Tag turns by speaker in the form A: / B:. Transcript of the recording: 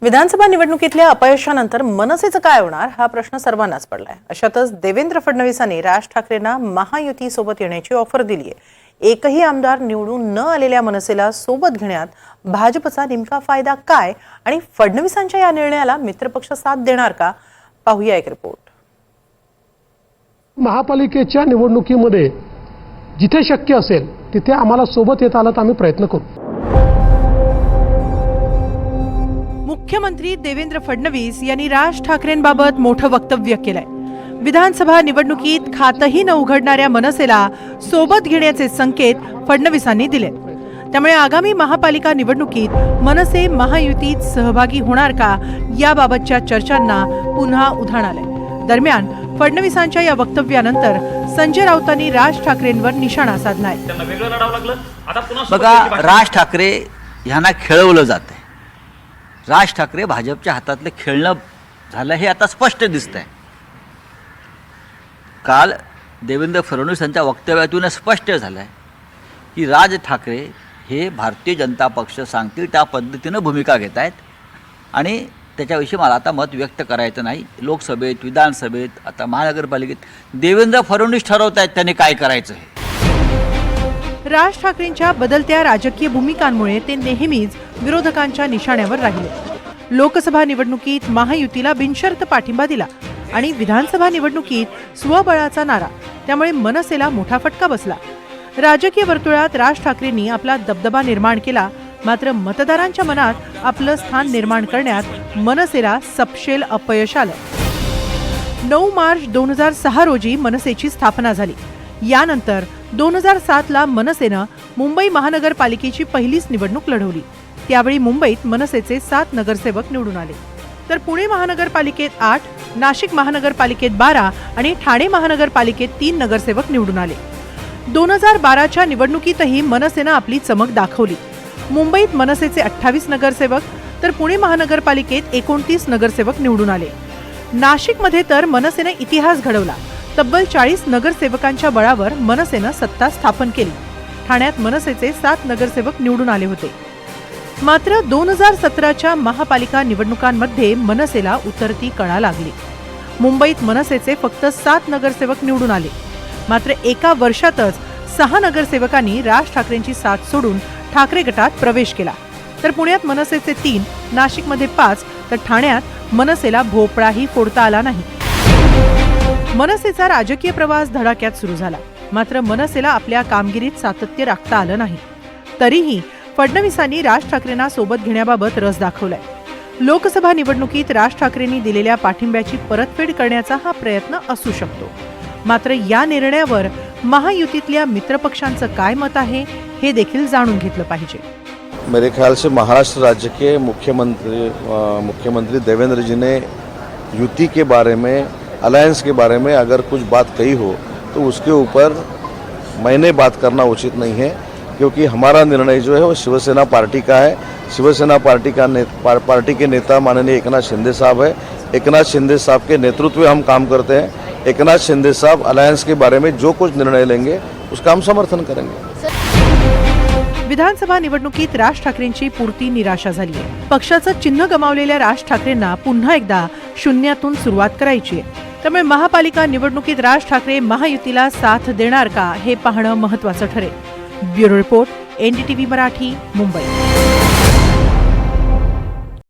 A: विधानसभा निवडणुकीतल्या अपयशानंतर मनसेचं काय होणार हा प्रश्न सर्वांनाच पडलाय। अशातच देवेंद्र फडणवीसांनी राज ठाकरेंना महायुती सोबत येण्याची ऑफर दिली आहे। एकही आमदार निवडून न आलेल्या मनसेला सोबत घेण्यात भाजपचा नेमका फायदा काय आणि फडणवीसांच्या या निर्णयाला मित्रपक्ष साथ देणार का, पाहूया एक रिपोर्ट।
B: महापालिकेच्या निवडणुकीमध्ये जिथे शक्य असेल तिथे आम्हाला सोबत येता आलं तर आम्ही प्रयत्न करू।
A: मुख्यमंत्री देवेंद्र फडणवीस यांनी राज ठाकरेंबाबत मोठं वक्तव्य केलंय। विधानसभा निवडणुकीत खातही न उघडणाऱ्या मनसेला सोबत घेण्याचे संकेत फडणवीसांनी दिले। त्यामुळे आगामी महापालिका निवडणुकीत मनसे महायुतीत सहभागी होणार का याबाबतच्या चर्चांना पुन्हा उधाण आलंय। दरम्यान फडणवीसांच्या या वक्तव्यानंतर संजय राऊतांनी राज ठाकरेंवर निशाणा साधलाय।
C: बघा, राज ठाकरे यांना खेळवलं जातंय। राज ठाकरे भाजपच्या हातातले खेळणं झालं हे आता स्पष्ट दिसतंय। काल देवेंद्र फडणवीस यांच्या वक्तव्यातून स्पष्ट झालंय की राज ठाकरे हे भारतीय जनता पक्ष सांगतील त्या पद्धतीनं भूमिका घेत आहेत आणि त्याच्याविषयी मला आता मत व्यक्त करायचं नाही। लोकसभेत, विधानसभेत, आता महानगरपालिकेत देवेंद्र फडणवीस ठरवत आहेत त्यांनी काय करायचं हे।
A: राज ठाकरेंच्या बदलत्या राजकीय भूमिकांमुळे ते नेहमीच विरोधकांच्या निशाण्यावर राहिले। लोकसभा निवडणुकीत महायुतीला बिनशर्त पाठिंबा दिला आणि विधानसभा निवडणुकीत स्वबळाचा नारा, त्यामुळे मनसेला मोठा फटका बसला। राजकीय वर्तुळात राज ठाकरेंनी आपला दबदबा निर्माण केला, मात्र मतदारांच्या मनात आपलं स्थान निर्माण करण्यात मनसेला सपशेल अपयश आलं। 9 मार्च 2006 रोजी मनसेची स्थापना झाली। यानंतर 2007 ला मनसेनं मुंबई महानगरपालिकेची पहिलीच निवडणूक लढवली। त्यावेळी मुंबईत मनसेचे 7 नगरसेवक निवडून आले, तर पुणे महानगरपालिकेत 8, नाशिक महानगरपालिकेत 12 आणि ठाणे महानगरपालिकेत 3 नगरसेवक निवडून आले। 2012च्या निवडणुकीतही मनसेनं आपली चमक दाखवली। मुंबईत मनसेचे 28 नगरसेवक तर पुणे महानगरपालिकेत 29 नगरसेवक निवडून आले। नाशिकमध्ये तर मनसेनं इतिहास घडवला। तब्बल 40 नगरसेवकांच्या बळावर मनसेनं सत्ता स्थापन केली। ठाण्यात मनसेचे 7 नगरसेवक निवडून आले होते। मात्र 2017च्या महापालिका निवडणुकांमध्ये मनसेला उतरती कळा लागली। मुंबईत मनसेचे फक्त 7 नगरसेवक निवडून आले, मात्र एका वर्षातच 6 नगरसेवकांनी राज ठाकरेंची साथ सोडून ठाकरे गटात प्रवेश केला। तर पुण्यात मनसेचे 3, नाशिकमध्ये 5 तर ठाण्यात मनसेला भोपळाही फोडता आला नाही। मनसेचा राजकीय प्रवास धडाक्यात सुरू झाला, मात्र मनसेला आपल्या कामगिरीत सातत्य राखता आलं नाही। तरीही फडणवीसांनी राज ठाकरेंना सोबत घेण्याबाबत रस दाखवलाय। लोकसभा निवडणुकीत राज ठाकरेंनी दिलेल्या पाठिंब्याची परतफेड करण्याचा हा प्रयत्न असू शकतो। मात्र या निर्णयावर महायुतीतल्या मित्रपक्षांचं काय मत आहे हे देखील जाणून घेतलं पाहिजे।
D: मेरे ख्याल से महाराष्ट्र राज्य के मुख्यमंत्री देवेंद्र जी ने युति के बारे में, अलायंस के बारे में अगर कुछ बात कही हो तो उसके ऊपर मैंने बात करना उचित नहीं है, क्योंकि हमारा निर्णय जो है वो शिवसेना पार्टी का है। शिवसेना पार्टी के नेता माननीय एकनाथ शिंदे साहब है। एकनाथ शिंदे साहब के नेतृत्व में हम काम करते हैं। एकनाथ शिंदे साहब अलायंस के बारे में जो कुछ निर्णय लेंगे उसका हम समर्थन करेंगे।
A: विधानसभा निवडणुकीत राज ठाकरेंची पुरती निराशा झाली आहे। पक्षाचं चिन्ह गमावलेल्या राज ठाकरेंना पुन्हा एकदा शून्यातून सुरुवात करायची आहे। त्यामुळे महापालिका निवडणुकीत राज ठाकरे महायुतीला साथ देणार का हे पाहणं महत्त्वाचं ठरेल। Bureau report, NDTV Marathi, Mumbai.